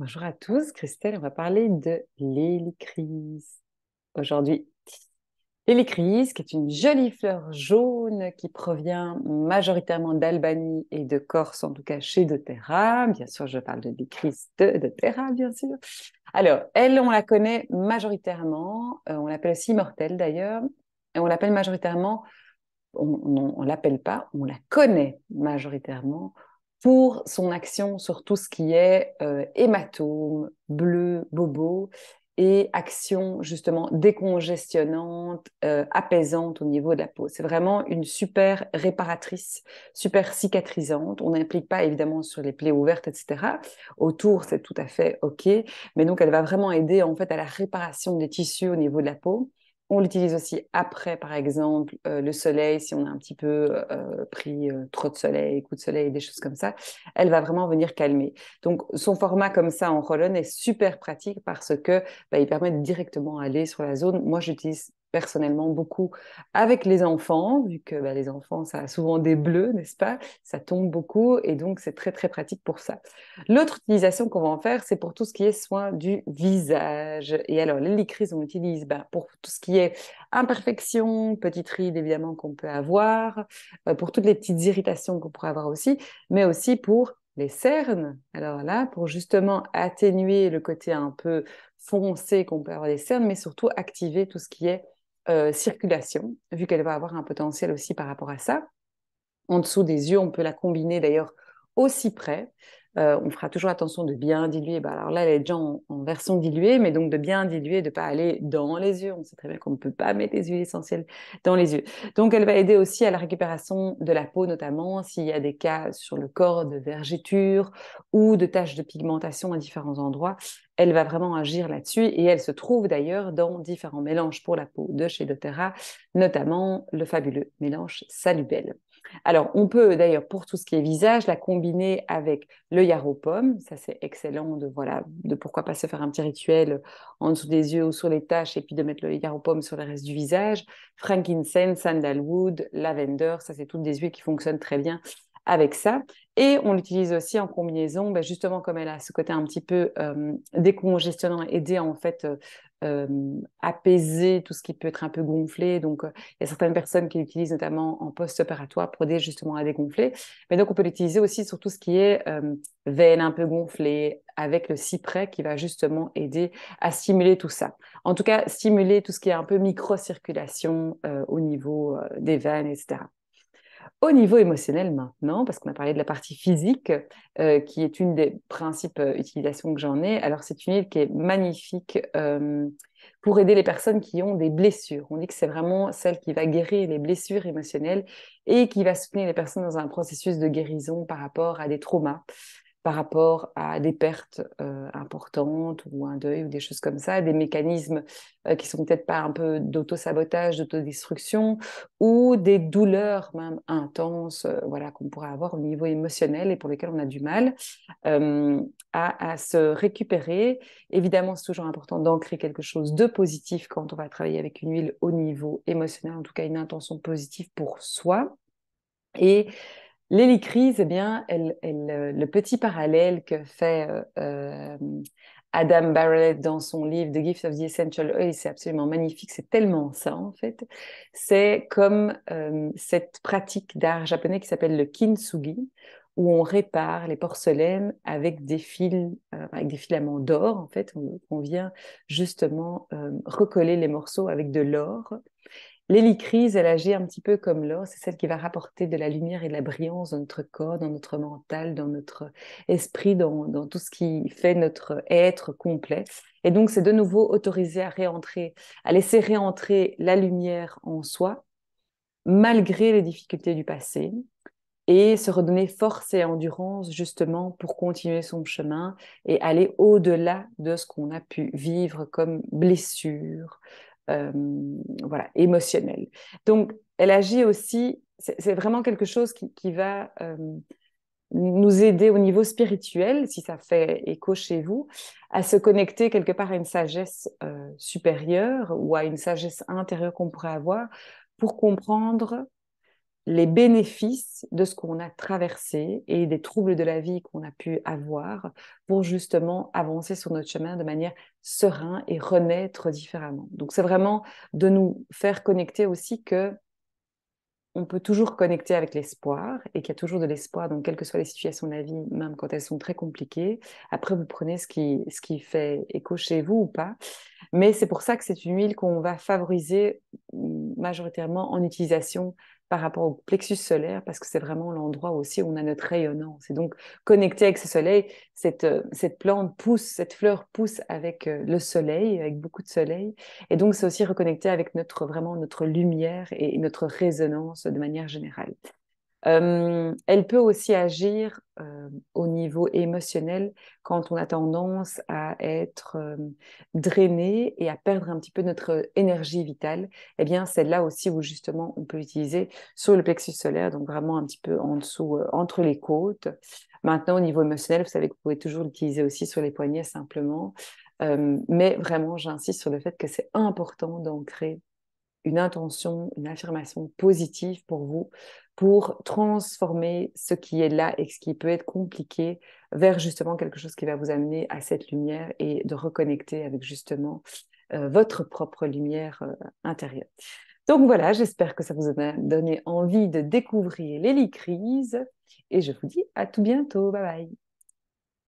Bonjour à tous, Christelle, on va parler de l'hélicryse aujourd'hui. L'hélicryse, qui est une jolie fleur jaune qui provient majoritairement d'Albanie et de Corse, en tout cas chez doTERRA. Bien sûr, je parle de l'hélicryse de doTERRA, bien sûr. Alors, elle, on la connaît majoritairement, on l'appelle aussi immortelle d'ailleurs, et on l'appelle majoritairement, on l'appelle pas, on la connaît majoritairement pour son action sur tout ce qui est hématome, bleu, bobo, et action justement décongestionnante, apaisante au niveau de la peau. C'est vraiment une super réparatrice, super cicatrisante. On n'implique pas évidemment sur les plaies ouvertes, etc. Autour, c'est tout à fait OK, mais donc elle va vraiment aider en fait à la réparation des tissus au niveau de la peau. On l'utilise aussi après, par exemple, le soleil, si on a un petit peu pris trop de soleil, coup de soleil, des choses comme ça. Elle va vraiment venir calmer. Donc, son format comme ça en roll-on est super pratique parce que il permet de directement aller sur la zone. Moi, j'utilise personnellement beaucoup avec les enfants, vu que les enfants, ça a souvent des bleus, n'est-ce pas? Ça tombe beaucoup et donc c'est très, très pratique pour ça. L'autre utilisation qu'on va en faire, c'est pour tout ce qui est soin du visage. Et alors, l'hélicryse, on l'utilise pour tout ce qui est imperfection, petite ride évidemment qu'on peut avoir, pour toutes les petites irritations qu'on pourrait avoir aussi, mais aussi pour les cernes. Alors là, pour justement atténuer le côté un peu foncé qu'on peut avoir des cernes, mais surtout activer tout ce qui est circulation, vu qu'elle va avoir un potentiel aussi par rapport à ça. En dessous des yeux, on peut la combiner d'ailleurs au cyprès. On fera toujours attention de bien diluer. Alors là, elle est déjà en version diluée, mais donc de bien diluer, de ne pas aller dans les yeux. On sait très bien qu'on ne peut pas mettre les huiles essentielles dans les yeux. Donc, elle va aider aussi à la récupération de la peau, notamment s'il y a des cas sur le corps de vergetures ou de taches de pigmentation à différents endroits. Elle va vraiment agir là-dessus et elle se trouve d'ailleurs dans différents mélanges pour la peau de chez doTERRA, notamment le fabuleux mélange Salubelle. Alors, on peut d'ailleurs, pour tout ce qui est visage, la combiner avec le yarrow pomme. Ça, c'est excellent de, voilà, de pourquoi pas se faire un petit rituel en dessous des yeux ou sur les taches et puis de mettre le yarrow pomme sur le reste du visage. Frankincense, sandalwood, lavender, ça, c'est toutes des huiles qui fonctionnent très bien avec ça. Et on l'utilise aussi en combinaison, justement comme elle a ce côté un petit peu décongestionnant, aider en fait apaiser tout ce qui peut être un peu gonflé. Donc, il y a certaines personnes qui l'utilisent notamment en post-opératoire pour aider justement à dégonfler. Mais donc, on peut l'utiliser aussi sur tout ce qui est veine un peu gonflée avec le cyprès qui va justement aider à stimuler tout ça. En tout cas, stimuler tout ce qui est un peu microcirculation au niveau des veines, etc. Au niveau émotionnel maintenant, parce qu'on a parlé de la partie physique, qui est une des principes utilisations que j'en ai. Alors, c'est une huile qui est magnifique pour aider les personnes qui ont des blessures. On dit que c'est vraiment celle qui va guérir les blessures émotionnelles et qui va soutenir les personnes dans un processus de guérison par rapport à des traumas, par rapport à des pertes importantes ou un deuil ou des choses comme ça, des mécanismes qui sont peut-être pas un peu d'auto-sabotage, d'autodestruction ou des douleurs même intenses voilà, qu'on pourrait avoir au niveau émotionnel et pour lesquelles on a du mal euh, à se récupérer. Évidemment, c'est toujours important d'ancrer quelque chose de positif quand on va travailler avec une huile au niveau émotionnel, en tout cas une intention positive pour soi. Et l'hélicryse, eh bien, le petit parallèle que fait Adam Barrett dans son livre The Gift of the Essential Oil, c'est absolument magnifique, c'est tellement ça en fait. C'est comme cette pratique d'art japonais qui s'appelle le kintsugi, où on répare les porcelaines avec des fils, avec des filaments d'or en fait. On vient justement recoller les morceaux avec de l'or. L'hélicryse, elle agit un petit peu comme l'or, c'est celle qui va rapporter de la lumière et de la brillance dans notre corps, dans notre mental, dans notre esprit, dans tout ce qui fait notre être complet. Et donc, c'est de nouveau autorisé à réentrer, à laisser réentrer la lumière en soi, malgré les difficultés du passé, et se redonner force et endurance justement pour continuer son chemin et aller au-delà de ce qu'on a pu vivre comme blessure, euh, voilà, émotionnelle. Donc, elle agit aussi, c'est vraiment quelque chose qui va nous aider au niveau spirituel, si ça fait écho chez vous, à se connecter quelque part à une sagesse supérieure ou à une sagesse intérieure qu'on pourrait avoir pour comprendre les bénéfices de ce qu'on a traversé et des troubles de la vie qu'on a pu avoir pour justement avancer sur notre chemin de manière sereine et renaître différemment. Donc, c'est vraiment de nous faire connecter aussi que on peut toujours connecter avec l'espoir et qu'il y a toujours de l'espoir dans quelles que soient les situations de la vie, même quand elles sont très compliquées. Après, vous prenez ce qui fait écho chez vous ou pas. Mais c'est pour ça que c'est une huile qu'on va favoriser majoritairement en utilisation par rapport au plexus solaire, parce que c'est vraiment l'endroit aussi où on a notre rayonnance. Et donc, connecté avec ce soleil, cette plante pousse, cette fleur pousse avec le soleil, avec beaucoup de soleil. Et donc, c'est aussi reconnecter avec vraiment notre lumière et notre résonance de manière générale. Elle peut aussi agir au niveau émotionnel quand on a tendance à être drainé et à perdre un petit peu notre énergie vitale. Eh bien, c'est là aussi où justement on peut l'utiliser sur le plexus solaire, donc vraiment un petit peu en dessous, entre les côtes. Maintenant, au niveau émotionnel, vous savez que vous pouvez toujours l'utiliser aussi sur les poignets simplement. Mais vraiment, j'insiste sur le fait que c'est important d'ancrer une intention, une affirmation positive pour vous, pour transformer ce qui est là et ce qui peut être compliqué vers justement quelque chose qui va vous amener à cette lumière et de reconnecter avec justement votre propre lumière intérieure. Donc voilà, j'espère que ça vous a donné envie de découvrir l'hélicryse et je vous dis à tout bientôt. Bye bye.